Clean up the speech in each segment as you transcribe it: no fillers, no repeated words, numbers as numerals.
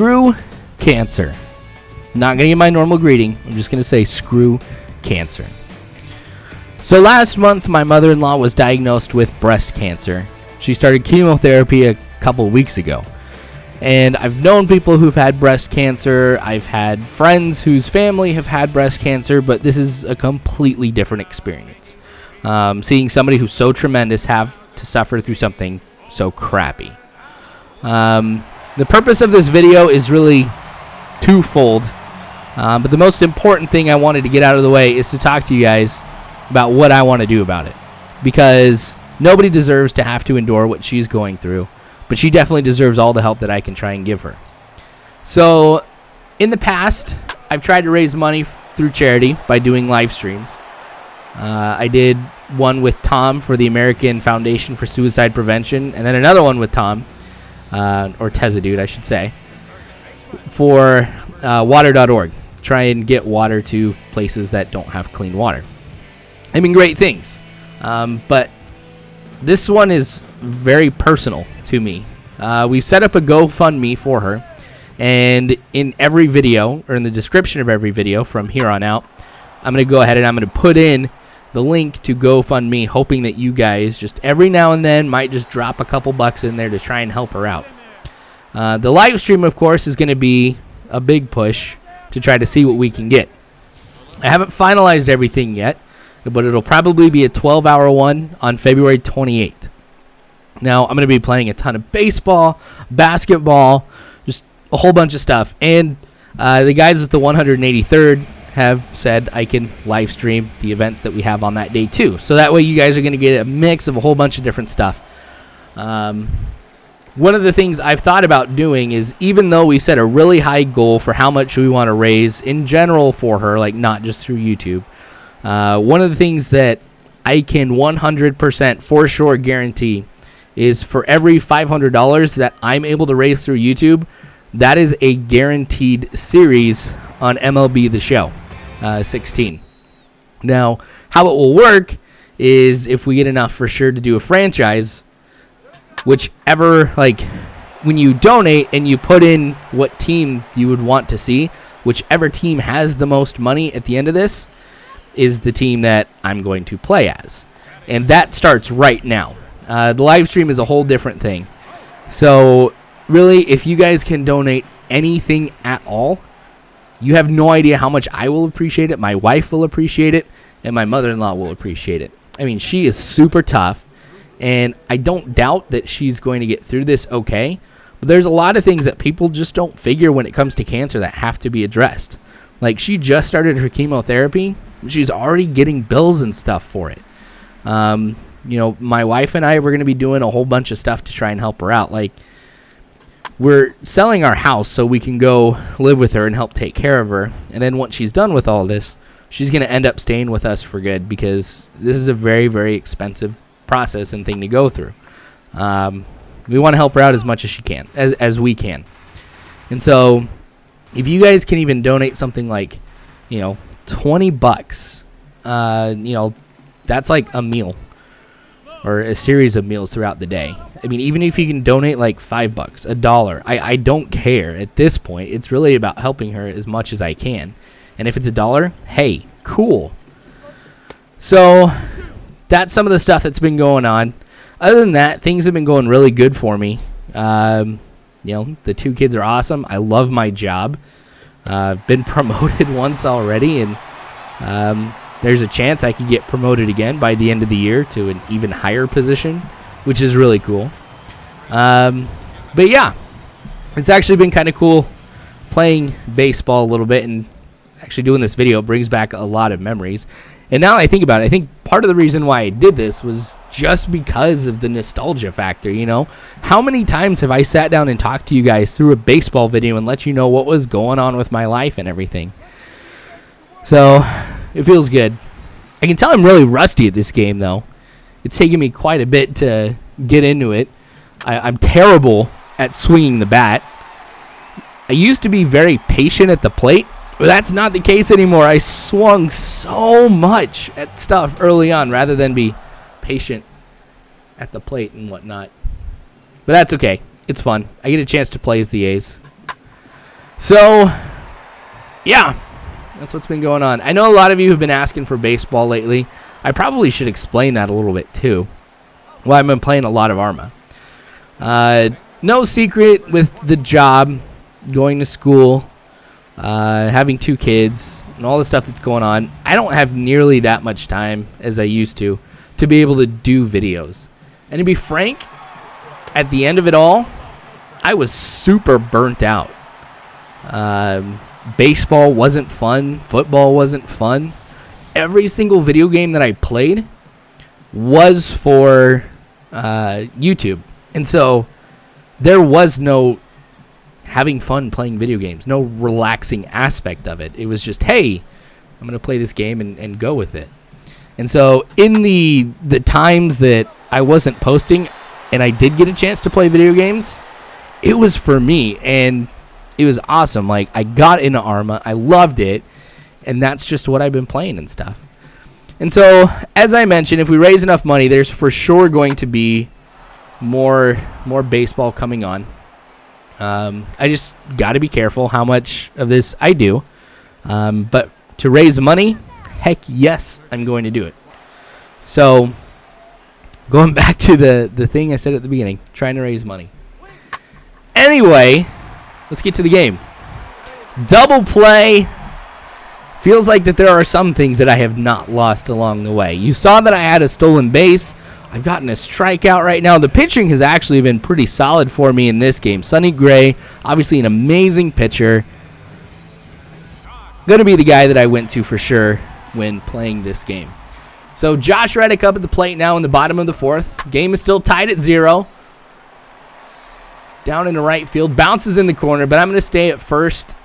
screw cancer. Not going to give my normal greeting. I'm just going to say screw cancer. So last month, my mother-in-law was diagnosed with breast cancer. She started chemotherapy a couple weeks ago. And I've known people who've had breast cancer. I've had friends whose family have had breast cancer, but this is a completely different experience. Seeing somebody who's so tremendous have to suffer through something so crappy. The purpose of this video is really twofold. But the most important thing I wanted to get out of the way is to talk to you guys about what I want to do about it. Because nobody deserves to have to endure what she's going through. But she definitely deserves all the help that I can try and give her. So, in the past, I've tried to raise money through charity by doing live streams. I did one with Tom for the American Foundation for Suicide Prevention, and then another one with Tom, or Teza Dude, I should say, for water.org. Try and get water to places that don't have clean water. I mean, great things. But this one is very personal to me. We've set up a GoFundMe for her, and in every video, or in the description of every video from here on out, I'm going to go ahead and I'm going to put in the link to GoFundMe, hoping that you guys just every now and then might just drop a couple bucks in there to try and help her out. The live stream, of course, is going to be a big push to try to see what we can get. I haven't finalized everything yet, but it'll probably be a 12-hour one on February 28th. Now, I'm going to be playing a ton of baseball, basketball, just a whole bunch of stuff. And the guys with the 183rd have said I can live stream the events that we have on that day too. So that way you guys are going to get a mix of a whole bunch of different stuff. One of the things I've thought about doing is, even though we set a really high goal for how much we want to raise in general for her, like not just through YouTube, one of the things that I can 100% for sure guarantee is for every $500 that I'm able to raise through YouTube, that is a guaranteed series on MLB The Show 16. Now, how it will work is if we get enough for sure to do a franchise, whichever, like, when you donate and you put in what team you would want to see, whichever team has the most money at the end of this is the team that I'm going to play as. And that starts right now. The live stream is a whole different thing. So, really, if you guys can donate anything at all, you have no idea how much I will appreciate it, my wife will appreciate it, and my mother-in-law will appreciate it. I mean, she is super tough, and I don't doubt that she's going to get through this okay, but there's a lot of things that people just don't figure when it comes to cancer that have to be addressed. Like, she just started her chemotherapy. She's already getting bills and stuff for it. You know, my wife and I, we're going to be doing a whole bunch of stuff to try and help her out. Like, we're selling our house so we can go live with her and help take care of her. And then once she's done with all this, she's going to end up staying with us for good, because this is a very, very expensive process and thing to go through. We want to help her out as much as she can, as we can. And so if you guys can even donate something like, you know, $20, you know, that's like a meal or a series of meals throughout the day. I mean, even if you can donate like $5, $1, I don't care at this point. It's really about helping her as much as I can. And if it's $1, hey, cool. So that's some of the stuff that's been going on. Other than that, things have been going really good for me. You know, the 2 kids are awesome. I love my job. Been promoted once already, and there's a chance I could get promoted again by the end of the year to an even higher position, which is really cool. But yeah, it's actually been kind of cool playing baseball a little bit, and actually doing this video brings back a lot of memories. And now I think about it, I think part of the reason why I did this was just because of the nostalgia factor, you know? How many times have I sat down and talked to you guys through a baseball video and let you know what was going on with my life and everything? So it feels good. I can tell I'm really rusty at this game, though. It's taken me quite a bit to get into it. I'm terrible at swinging the bat. I used to be very patient at the plate, but that's not the case anymore. I swung so much at stuff early on rather than be patient at the plate and whatnot. But that's okay. It's fun. I get a chance to play as the A's. So, yeah, that's what's been going on. I know a lot of you have been asking for baseball lately. I probably should explain that a little bit too. Well, I've been playing a lot of Arma. No secret with the job, going to school, having 2 kids, and all the stuff that's going on. I don't have nearly that much time as I used to be able to do videos. And to be frank, at the end of it all, I was super burnt out. Baseball wasn't fun. Football wasn't fun. Every single video game that I played was for YouTube. And so there was no having fun playing video games, no relaxing aspect of it. It was just, hey, I'm going to play this game and go with it. And so in the times that I wasn't posting and I did get a chance to play video games, it was for me, and it was awesome. Like, I got into Arma, I loved it, and that's just what I've been playing and stuff. And so, as I mentioned, if we raise enough money, there's for sure going to be more baseball coming on. I just got to be careful how much of this I do. But to raise money, heck yes, I'm going to do it. So, going back to the thing I said at the beginning, trying to raise money. Anyway, let's get to the game. Double play. Feels like that there are some things that I have not lost along the way. You saw that I had a stolen base. I've gotten a strikeout right now. The pitching has actually been pretty solid for me in this game. Sonny Gray, obviously an amazing pitcher. Going to be the guy that I went to for sure when playing this game. So Josh Reddick up at the plate now in the bottom of the 4th. Game is still tied at 0. Down in the right field. Bounces in the corner, but I'm going to stay at first.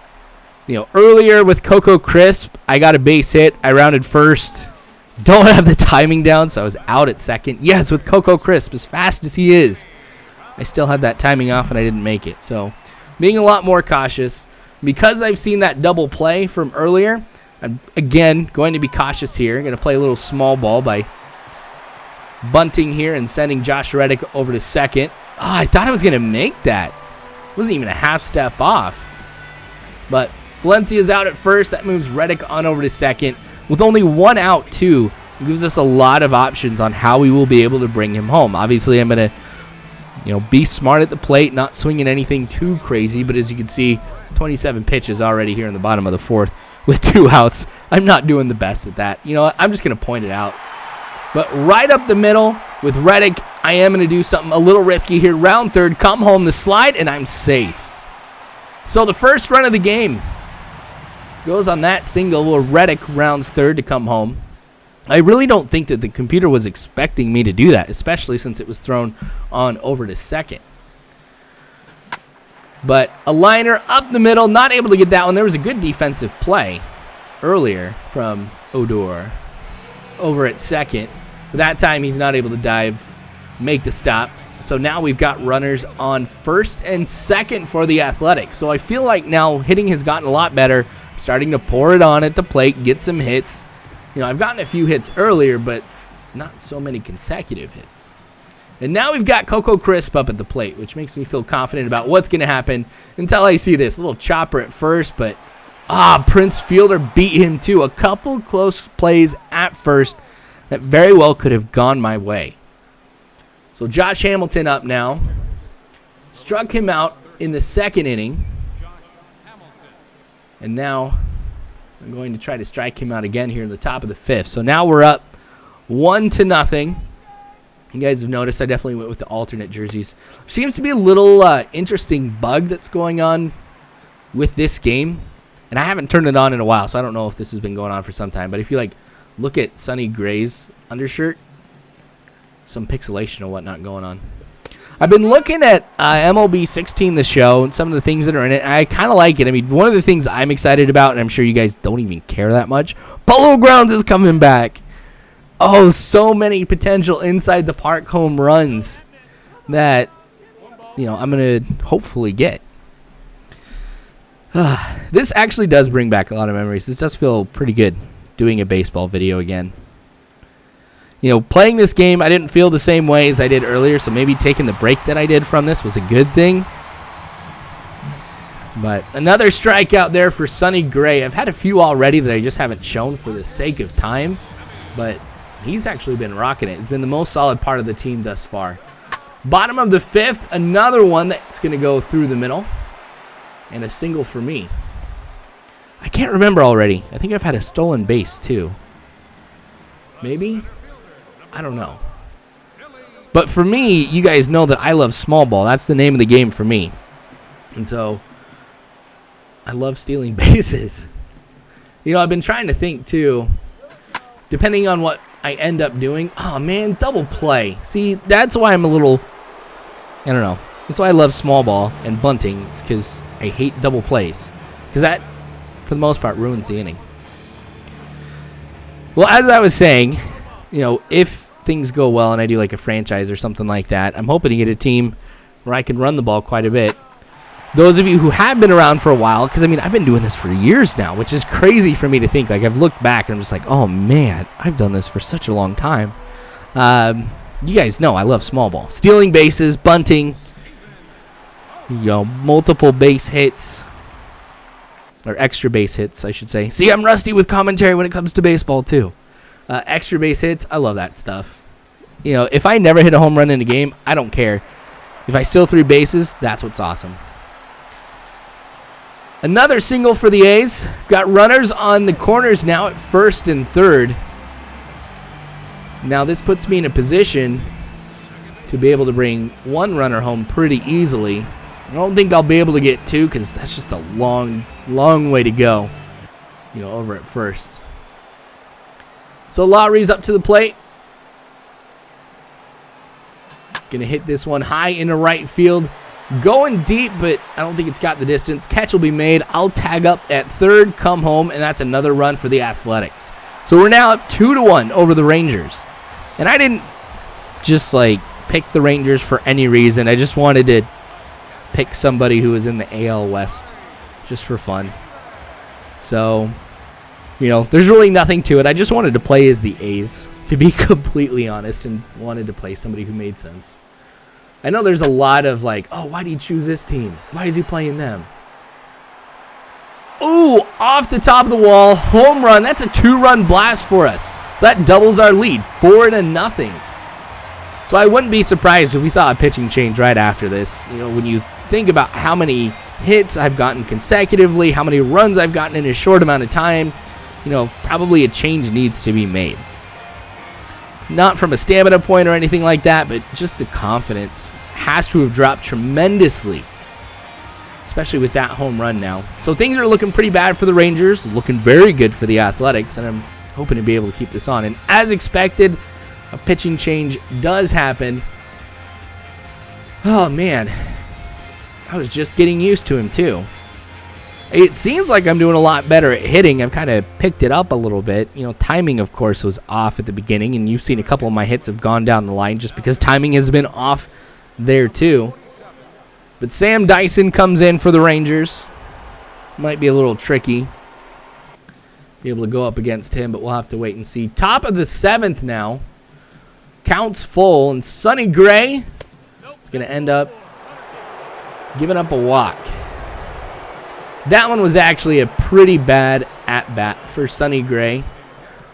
Earlier with Coco Crisp, I got a base hit. I rounded first. Don't have the timing down, so I was out at second. Yes, with Coco Crisp, as fast as he is, I still had that timing off and I didn't make it. So, being a lot more cautious. Because I've seen that double play from earlier, I'm, again, going to be cautious here. I'm going to play a little small ball by bunting here and sending Josh Reddick over to second. Oh, I thought I was going to make that. It wasn't even a half step off. But Valencia's out at first. That moves Reddick on over to second. With only 1 out, too, it gives us a lot of options on how we will be able to bring him home. Obviously, I'm going to, be smart at the plate, not swinging anything too crazy. But as you can see, 27 pitches already here in the bottom of the 4th with 2 outs. I'm not doing the best at that. You know what? I'm just going to point it out. But right up the middle with Reddick, I am going to do something a little risky here. Round third, come home the slide, and I'm safe. So the first run of the game goes on that single where Reddick rounds third to come home. I really don't think that the computer was expecting me to do that, especially since it was thrown on over to second. But a liner up the middle, not able to get that one. There was a good defensive play earlier from Odor over at second. But that time he's not able to dive, make the stop. So now we've got runners on first and second for the Athletics. So I feel like now hitting has gotten a lot better. I'm starting to pour it on at the plate, get some hits. I've gotten a few hits earlier, but not so many consecutive hits. And now we've got Coco Crisp up at the plate, which makes me feel confident about what's going to happen until I see this. Little chopper at first, but Prince Fielder beat him too. A couple close plays at first that very well could have gone my way. So Josh Hamilton up now. Struck him out in the second inning. And now I'm going to try to strike him out again here in the top of the 5th. So now we're up 1-0. You guys have noticed I definitely went with the alternate jerseys. There seems to be a little interesting bug that's going on with this game. And I haven't turned it on in a while, so I don't know if this has been going on for some time. But if you look at Sonny Gray's undershirt, some pixelation and whatnot going on. I've been looking at MLB 16, the show, and some of the things that are in it. I kind of like it. I mean, one of the things I'm excited about, and I'm sure you guys don't even care that much, Polo Grounds is coming back. Oh, so many potential inside the park home runs that, I'm going to hopefully get. This actually does bring back a lot of memories. This does feel pretty good doing a baseball video again. Playing this game, I didn't feel the same way as I did earlier, so maybe taking the break that I did from this was a good thing. But another strikeout there for Sonny Gray. I've had a few already that I just haven't shown for the sake of time. But he's actually been rocking it. He's been the most solid part of the team thus far. Bottom of the fifth, another one that's going to go through the middle. And a single for me. I can't remember already. I think I've had a stolen base too. Maybe? I don't know. But for me, you guys know that I love small ball. That's the name of the game for me. And so, I love stealing bases. You know, I've been trying to think too, depending on what I end up doing. Oh man, double play. See, that's why I'm a little, I don't know. That's why I love small ball and bunting. It's because I hate double plays. Because that, for the most part, ruins the inning. Well, as I was saying, you know, if things go well and I do like a franchise or something like that, I'm hoping to get a team where I can run the ball quite a bit. Those of you who have been around for a while, because, I mean, I've been doing this for years now, which is crazy for me to think. Like, I've looked back and I'm just like, oh, man, I've done this for such a long time. You guys know I love small ball. Stealing bases, bunting, you know, multiple base hits. Or extra base hits, I should say. See, I'm rusty with commentary when it comes to baseball, too. Extra base hits, I love that stuff. You know, if I never hit a home run in a game, I don't care. If I steal 3 bases, that's what's awesome. Another single for the A's. Got runners on the corners now at first and third. Now this puts me in a position to be able to bring 1 runner home pretty easily. I don't think I'll be able to get 2 because that's just a long way to go, you know, over at first. So Lowry's up to the plate. Gonna hit this one high into right field. Going deep, but I don't think it's got the distance. Catch will be made. I'll tag up at third, come home, and that's another run for the Athletics. So we're now up 2-1 over the Rangers. And I didn't just, like, pick the Rangers for any reason. I just wanted to pick somebody who was in the AL West just for fun. So, you know, there's really nothing to it. I just wanted to play as the A's, to be completely honest, and wanted to play somebody who made sense. I know there's a lot of like, oh, why do you choose this team? Why is he playing them? Ooh, off the top of the wall, home run. That's a 2-run blast for us. So that doubles our lead, 4-0. So I wouldn't be surprised if we saw a pitching change right after this. You know, when you think about how many hits I've gotten consecutively, how many runs I've gotten in a short amount of time, you know, probably a change needs to be made. Not from a stamina point or anything like that, but just the confidence has to have dropped tremendously, especially with that home run now. So things are looking pretty bad for the Rangers, looking very good for the Athletics, and I'm hoping to be able to keep this on. And as expected, a pitching change does happen. Oh, man. I was just getting used to him, too. It seems like I'm doing a lot better at hitting. I've kind of picked it up a little bit. You know, timing, of course, was off at the beginning, and you've seen a couple of my hits have gone down the line just because timing has been off there, too. But Sam Dyson comes in for the Rangers. Might be a little tricky. Be able to go up against him, but we'll have to wait and see. Top of the 7th now. Counts full, and Sonny Gray is going to end up giving up a walk. That one was actually a pretty bad at-bat for Sonny Gray.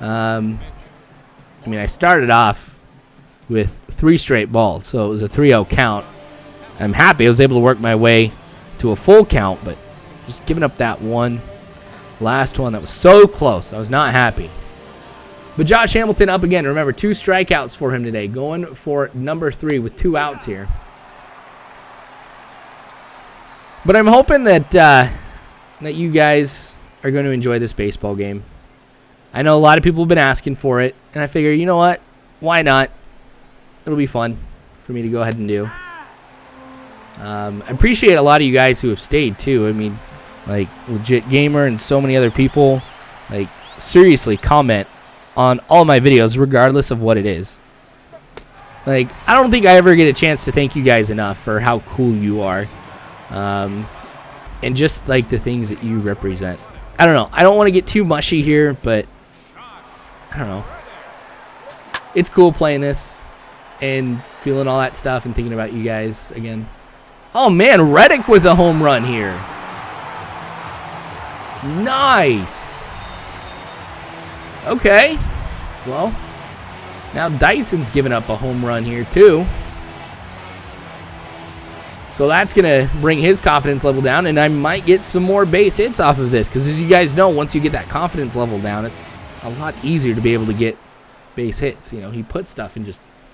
I mean, I started off with 3 straight balls, so it was a 3-0 count. I'm happy I was able to work my way to a full count, but just giving up that one last one that was so close. I was not happy. But Josh Hamilton up again. Remember, 2 strikeouts for him today, going for number 3 with 2 outs here. But I'm hoping that you guys are going to enjoy this baseball game. I know a lot of people have been asking for it, and I figure, you know what? Why not? It'll be fun for me to go ahead and do. I appreciate a lot of you guys who have stayed, too. I mean, like, Legit Gamer and so many other people, like, seriously comment on all my videos, regardless of what it is. Like, I don't think I ever get a chance to thank you guys enough for how cool you are. And just like the things that you represent. I don't know. I don't want to get too mushy here, but I don't know. It's cool playing this and feeling all that stuff and thinking about you guys again. Oh, man, Reddick with a home run here. Nice. Okay. Well, now Dyson's given up a home run here too. So that's going to bring his confidence level down, and I might get some more base hits off of this because, as you guys know, once you get that confidence level down, it's a lot easier to be able to get base hits. You know, he puts stuff in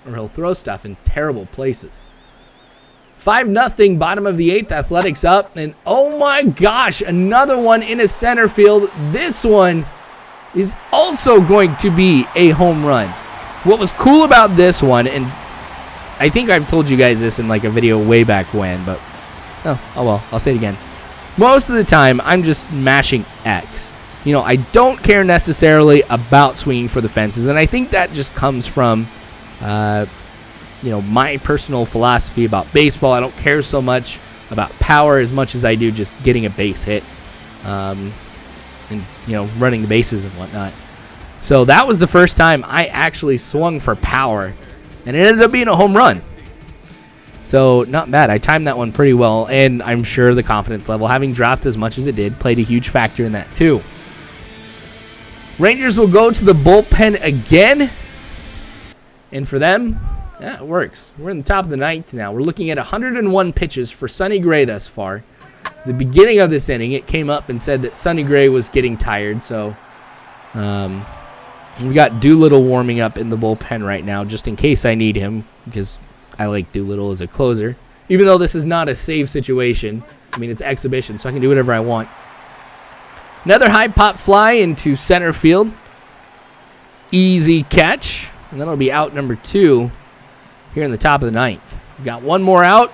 or he'll throw stuff in terrible places. 5-0, bottom of the 8th, Athletics up, and oh my gosh, another one in a center field. This one is also going to be a home run. What was cool about this one, and I think I've told you guys this in like a video way back when, but oh well, I'll say it again. Most of the time, I'm just mashing X. You know, I don't care necessarily about swinging for the fences, and I think that just comes from, you know, my personal philosophy about baseball. I don't care so much about power as much as I do just getting a base hit, and, you know, running the bases and whatnot. So that was the first time I actually swung for power, and it ended up being a home run. So not bad. I timed that one pretty well, and I'm sure the confidence level, having dropped as much as it did, played a huge factor in that too. Rangers will go to the bullpen again, and for them, yeah, it works. We're in the top of the 9th now. We're looking at 101 pitches for Sonny Gray thus far. The beginning of this inning, it came up and said that Sonny Gray was getting tired, so we got Doolittle warming up in the bullpen right now, just in case I need him, because I like Doolittle as a closer. Even though this is not a save situation, I mean, it's exhibition, so I can do whatever I want. Another high pop fly into center field. Easy catch, and that'll be out number 2 here in the top of the 9th. We've got one more out.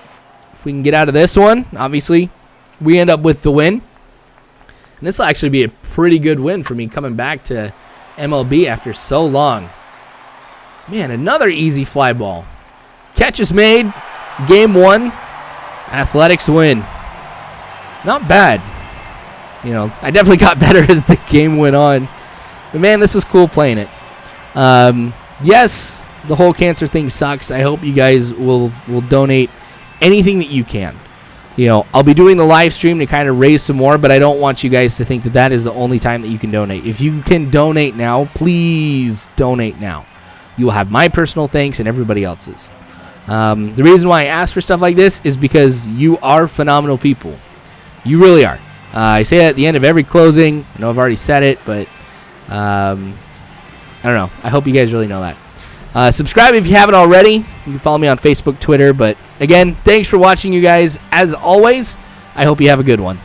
If we can get out of this one, obviously, we end up with the win. And this will actually be a pretty good win for me coming back to MLB after so long. Man, another easy fly ball. Catch is made. Game 1. Athletics win. Not bad. You know, I definitely got better as the game went on. But man, this was cool playing it. Yes, the whole cancer thing sucks. I hope you guys will donate anything that you can. You know, I'll be doing the live stream to kind of raise some more, but I don't want you guys to think that that is the only time that you can donate. If you can donate now, please donate now. You will have my personal thanks and everybody else's. The reason why I ask for stuff like this is because you are phenomenal people. You really are. I say that at the end of every closing. I know I've already said it, but I don't know. I hope you guys really know that. Subscribe if you haven't already. You can follow me on Facebook, Twitter. But again, thanks for watching, you guys. As always, I hope you have a good one.